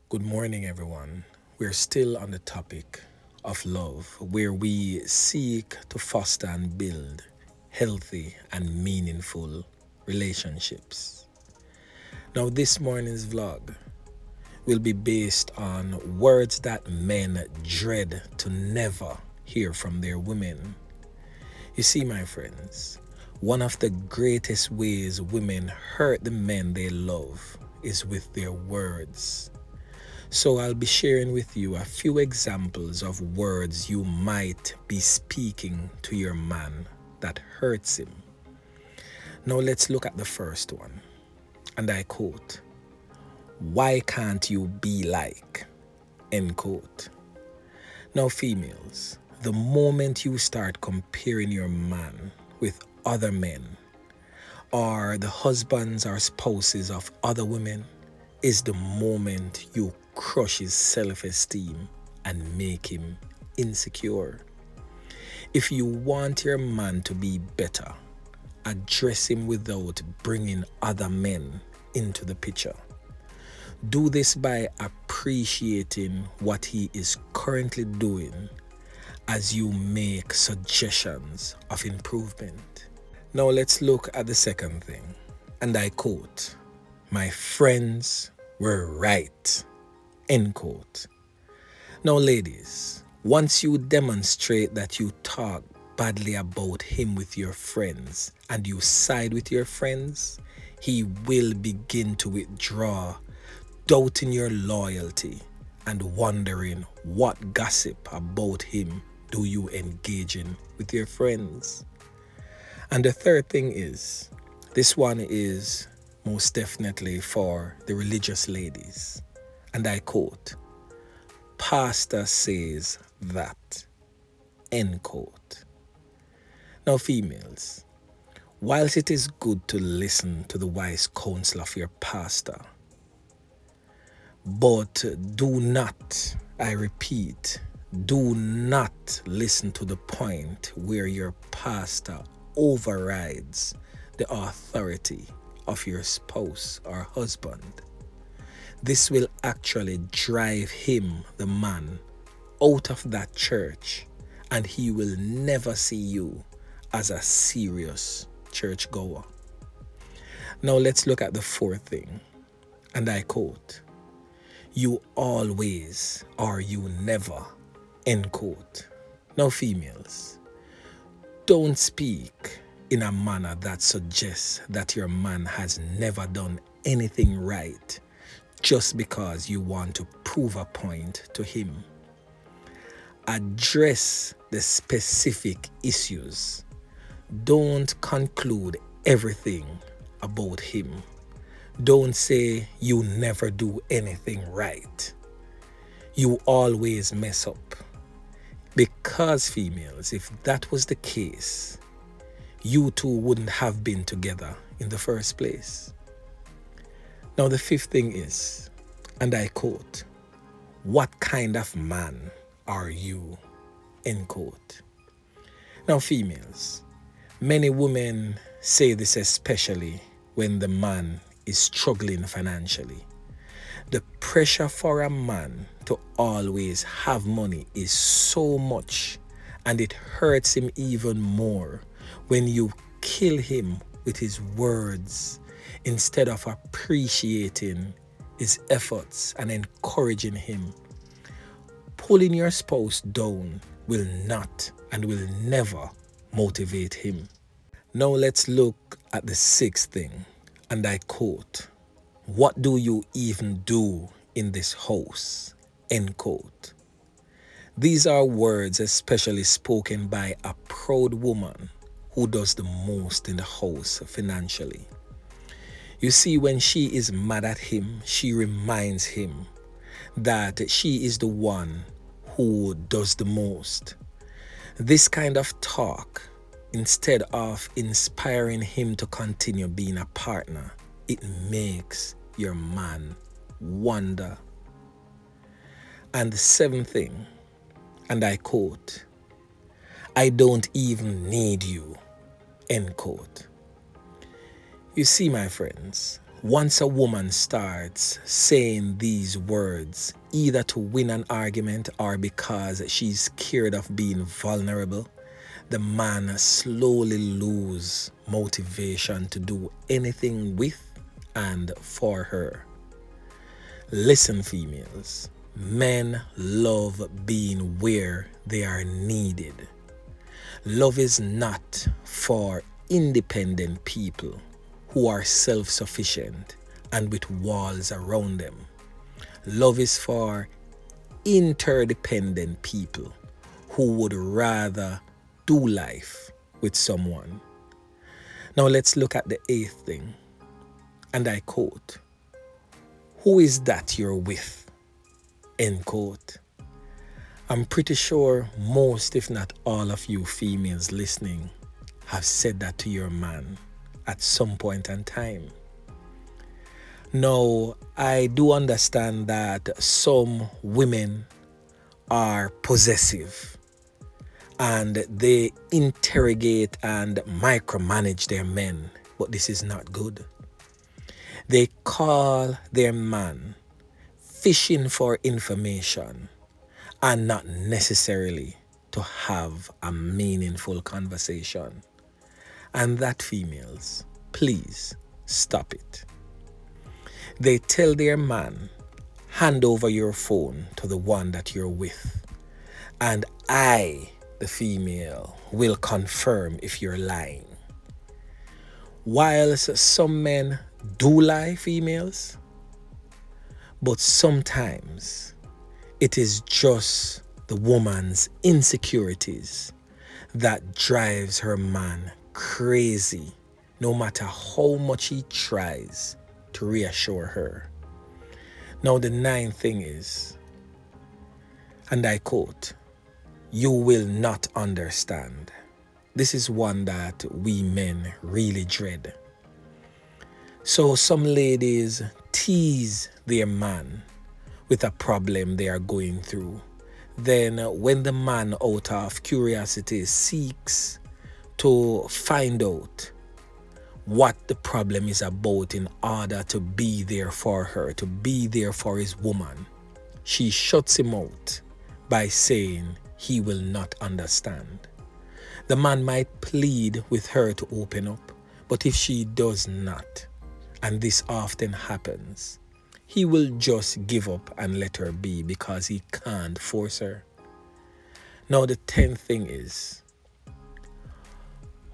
Good morning, everyone. We're still on the topic of love, where we seek to foster and build healthy and meaningful relationships. Now, this morning's vlog will be based on words that men dread to never hear from their women. You see, my friends, one of the greatest ways women hurt the men they love is with their words. So I'll be sharing with you a few examples of words you might be speaking to your man that hurts him. Now let's look at the first one. And I quote, "Why can't you be like?" End quote. Now females, the moment you start comparing your man with other men or the husbands or spouses of other women is the moment you crush his self-esteem and make him insecure. If you want your man to be better, address him without bringing other men into the picture. Do this by appreciating what he is currently doing as you make suggestions of improvement. Now let's look at the second thing, and I quote, "My friends were right." End quote. Now ladies, once you demonstrate that you talk badly about him with your friends and you side with your friends, he will begin to withdraw, doubting your loyalty and wondering what gossip about him do you engage in with your friends. And the third thing is, this one is most definitely for the religious ladies. And I quote, "Pastor says that." End quote. Now females, whilst it is good to listen to the wise counsel of your pastor, but do not, I repeat, do not listen to the point where your pastor overrides the authority of your spouse or husband. This will actually drive him, the man, out of that church, and he will never see you as a serious churchgoer. Now let's look at the fourth thing, and I quote, "You always or you never." End quote. Now females, don't speak in a manner that suggests that your man has never done anything right just because you want to prove a point to him. Address the specific issues. Don't conclude everything about him. Don't say you never do anything right. You always mess up. Because females, if that was the case, you two wouldn't have been together in the first place. Now the fifth thing is, and I quote, "What kind of man are you?" End quote. Now females, many women say this especially when the man is struggling financially. The pressure for a man to always have money is so much, and it hurts him even more when you kill him with his words instead of appreciating his efforts and encouraging him. Pulling your spouse down will not and will never motivate him. Now let's look at the sixth thing, and I quote, "What do you even do in this house?" End quote. These are words especially spoken by a proud woman who does the most in the house financially. You see, when she is mad at him, she reminds him that she is the one who does the most. This kind of talk, instead of inspiring him to continue being a partner, it makes your man wonder. And the seventh thing, and I quote, "I don't even need you." End quote. You see, my friends, Once a woman starts saying these words, either to win an argument or because she's scared of being vulnerable, the man slowly loses motivation to do anything with and for her. Listen, females, men love being where they are needed. Love is not for independent people who are self-sufficient and with walls around them. Love is for interdependent people who would rather do life with someone. Now let's look at the 8th thing, and I quote, "Who is that you're with?" End quote. I'm pretty sure most, if not all of you females listening have said that to your man at some point in time. Now, I do understand that some women are possessive and they interrogate and micromanage their men, but this is not good. They call their man fishing for information and not necessarily to have a meaningful conversation. And that, females, please stop it. They tell their man, hand over your phone to the one that you're with, and I, the female, will confirm if you're lying. Whilst some men do lie, females, but sometimes it is just the woman's insecurities that drives her man crazy, no matter how much he tries to reassure her. Now the 9th thing is, and I quote, "You will not understand." This is one that we men really dread. So some ladies tease their man with a problem they are going through. Then when the man, out of curiosity, seeks to find out what the problem is about in order to be there for her, to be there for his woman, she shuts him out by saying he will not understand. The man might plead with her to open up, but if she does not, and this often happens, he will just give up and let her be because he can't force her. Now the 10th thing is,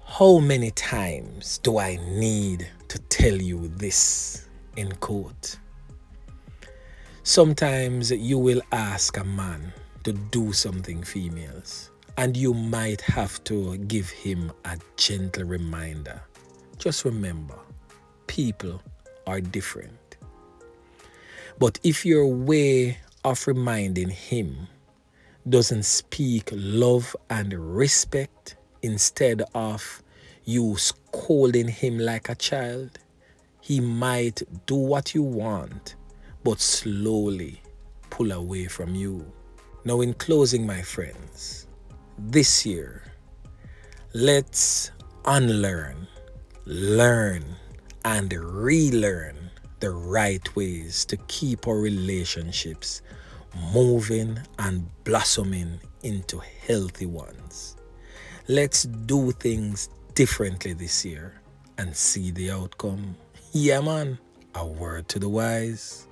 how many times do I need to tell you this? End quote. Sometimes you will ask a man to do something, females, and you might have to give him a gentle reminder. Just remember, people are different. But if your way of reminding him doesn't speak love and respect, instead of you scolding him like a child, he might do what you want, but slowly pull away from you. Now, in closing, my friends, this year, let's unlearn, learn, and relearn the right ways to keep our relationships moving and blossoming into healthy ones. Let's do things differently this year and see the outcome. Yeah, man, a word to the wise.